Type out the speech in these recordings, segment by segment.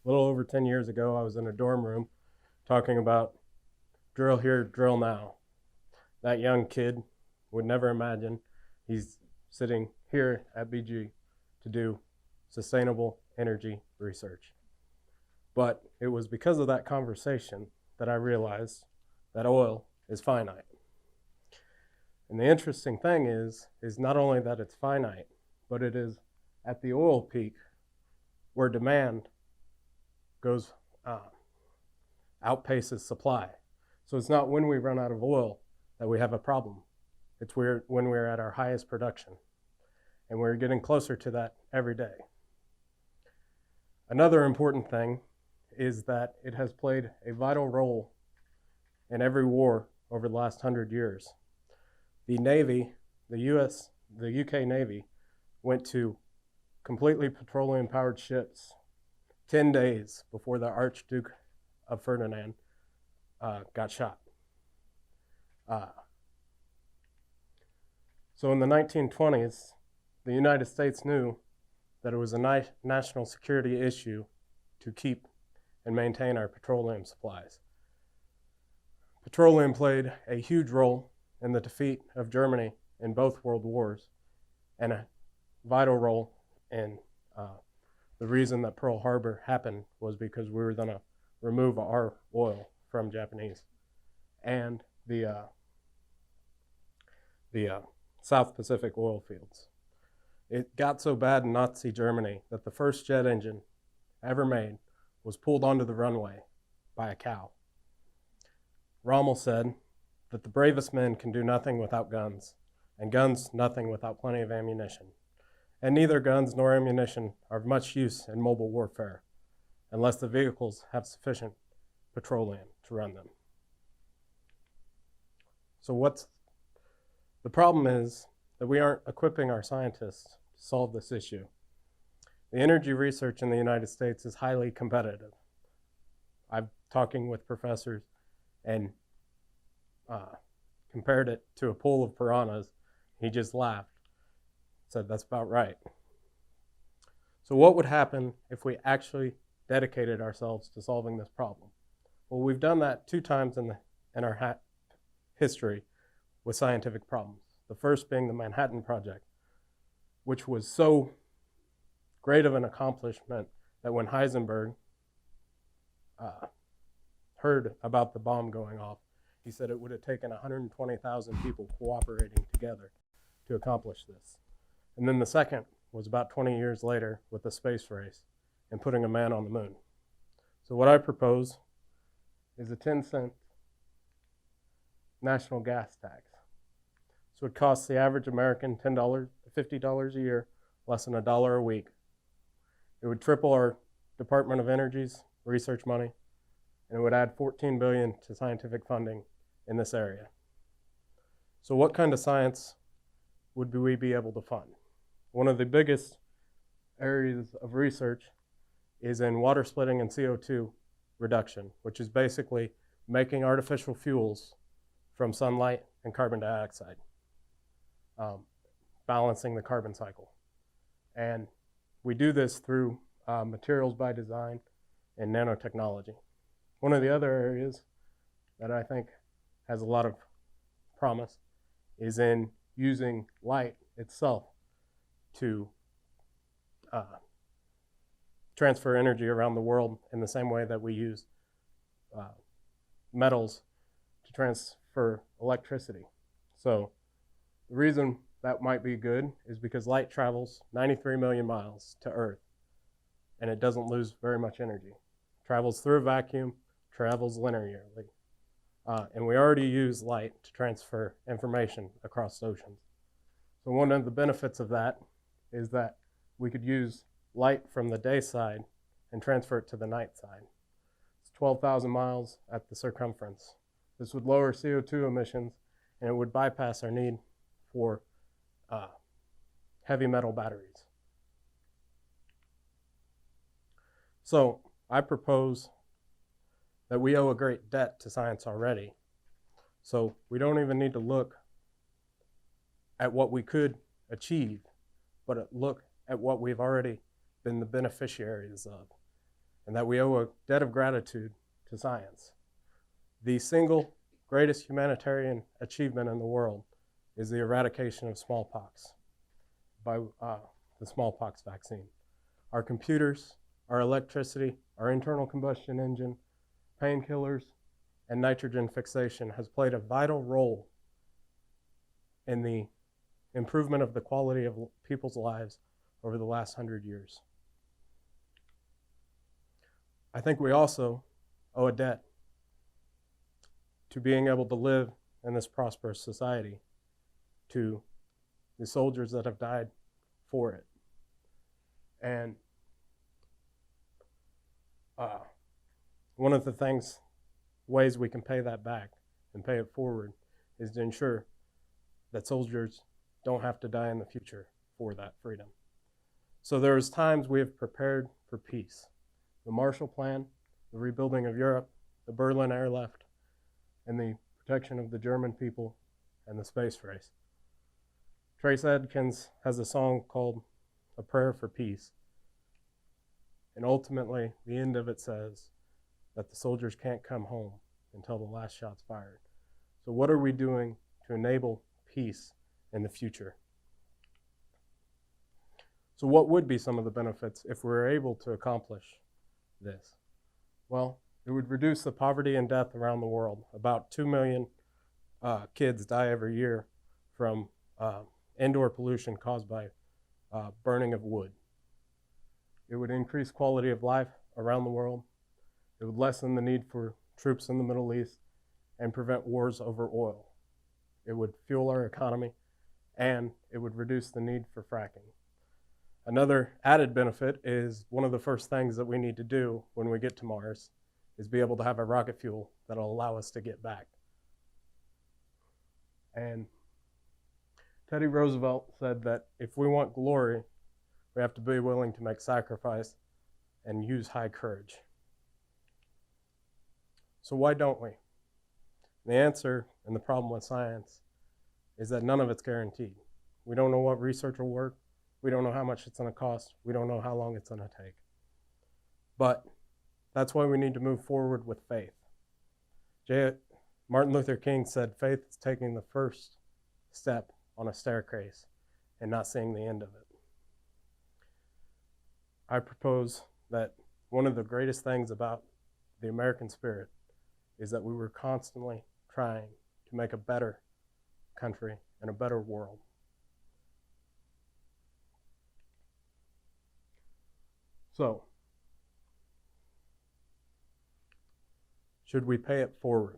A little over 10 years ago, I was in a dorm room talking about drill here, drill now. That young kid would never imagine he's sitting here at BG to do sustainable energy research. But it was because of that conversation that I realized that oil is finite. And the interesting thing is not only that it's finite, but it is at the oil peak where demand goes outpaces supply. So it's not when we run out of oil that we have a problem. It's when we're at our highest production. And we're getting closer to that every day. Another important thing is that it has played a vital role in every war over the last 100 years. The Navy, the UK Navy, went to completely petroleum-powered ships 10 days before the Archduke of Ferdinand got shot. So in the 1920s, the United States knew that it was a national security issue to keep and maintain our petroleum supplies. Petroleum played a huge role in the defeat of Germany in both world wars, and a vital role in the reason that Pearl Harbor happened was because we were going to remove our oil from Japanese and the South Pacific oil fields. It got so bad in Nazi Germany that the first jet engine ever made was pulled onto the runway by a cow. Rommel said that the bravest men can do nothing without guns, and guns nothing without plenty of ammunition. And neither guns nor ammunition are of much use in mobile warfare unless the vehicles have sufficient petroleum to run them. So the problem is that we aren't equipping our scientists to solve this issue. The energy research in the United States is highly competitive. I'm talking with professors and compared it to a pool of piranhas. He just laughed, said that's about right. So what would happen if we actually dedicated ourselves to solving this problem? Well, we've done that 2 times in our history with scientific problems. The first being the Manhattan Project, which was so great of an accomplishment that when Heisenberg heard about the bomb going off, he said it would have taken 120,000 people cooperating together to accomplish this. And then the second was about 20 years later with the space race and putting a man on the moon. So what I propose is a 10-cent national gas tax. So it costs the average American $10 to $50 a year, less than $1 a week. It would triple our Department of Energy's research money, and it would add $14 billion to scientific funding in this area. So what kind of science would we be able to fund? One of the biggest areas of research is in water splitting and CO2 reduction, which is basically making artificial fuels from sunlight and carbon dioxide, balancing the carbon cycle. And we do this through materials by design and nanotechnology. One of the other areas that I think has a lot of promise is in using light itself to transfer energy around the world in the same way that we use metals to transfer electricity. So the reason that might be good is because light travels 93 million miles to Earth, and it doesn't lose very much energy. It travels through a vacuum, travels linearly. And we already use light to transfer information across oceans. So one of the benefits of that is that we could use light from the day side and transfer it to the night side. It's 12,000 miles at the circumference. This would lower CO2 emissions, and it would bypass our need for heavy metal batteries. So I propose that we owe a great debt to science already. So we don't even need to look at what we could achieve, but look at what we've already been the beneficiaries of. and that we owe a debt of gratitude to science. The single greatest humanitarian achievement in the world is the eradication of smallpox by the smallpox vaccine. Our computers, our electricity, our internal combustion engine, painkillers, and nitrogen fixation has played a vital role in the improvement of the quality of people's lives over the last 100 years. I think we also owe a debt to being able to live in this prosperous society to the soldiers that have died for it. And one of the ways we can pay that back and pay it forward is to ensure that soldiers don't have to die in the future for that freedom. So there's times we have prepared for peace. The Marshall Plan, the rebuilding of Europe, the Berlin airlift, and the protection of the German people and the space race. Trace Adkins has a song called A Prayer for Peace. And ultimately, the end of it says that the soldiers can't come home until the last shot's fired. So what are we doing to enable peace in the future? So what would be some of the benefits if we were able to accomplish this? Well, it would reduce the poverty and death around the world. About 2 million kids die every year from indoor pollution caused by burning of wood. It would increase quality of life around the world. It would lessen the need for troops in the Middle East and prevent wars over oil. It would fuel our economy, and it would reduce the need for fracking. Another added benefit is one of the first things that we need to do when we get to Mars is be able to have a rocket fuel that'll allow us to get back. And Teddy Roosevelt said that if we want glory, we have to be willing to make sacrifice and use high courage. So why don't we? The answer and the problem with science is that none of it's guaranteed. We don't know what research will work. We don't know how much it's going to cost. We don't know how long it's going to take. But that's why we need to move forward with faith. Martin Luther King said faith is taking the first step on a staircase and not seeing the end of it. I propose that one of the greatest things about the American spirit is that we were constantly trying to make a better country and a better world. So, should we pay it forward?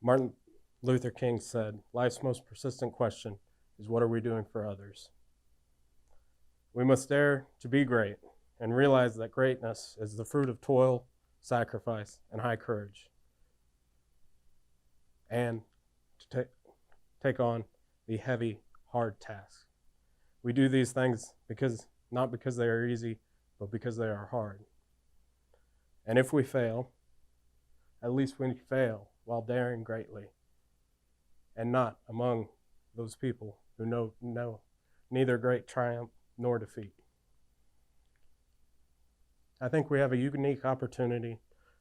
Martin Luther King said, life's most persistent question is, what are we doing for others? We must dare to be great and realize that greatness is the fruit of toil, sacrifice, and high courage. And to take on the heavy, hard tasks. We do these things not because they are easy, but because they are hard. And if we fail, at least we fail while daring greatly, and not among those people who know neither great triumph nor defeat. I think we have a unique opportunity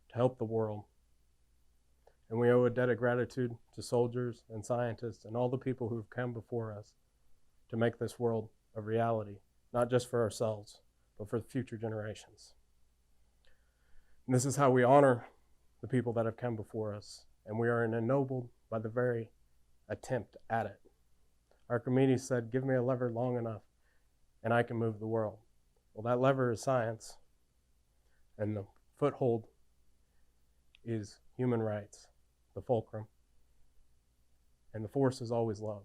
to help the world, and we owe a debt of gratitude to soldiers and scientists and all the people who have come before us to make this world a reality, not just for ourselves, but for future generations. And this is how we honor the people that have come before us, and we are ennobled by the very attempt at it. Archimedes said, give me a lever long enough and I can move the world. Well, that lever is science, and the foothold is human rights, the fulcrum, and the force is always love.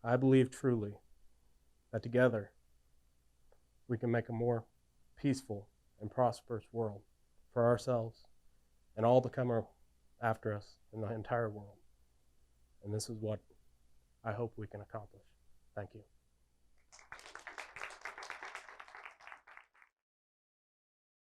I believe truly that together we can make a more peaceful and prosperous world for ourselves and all to come after us in the entire world. And this is what I hope we can accomplish. Thank you.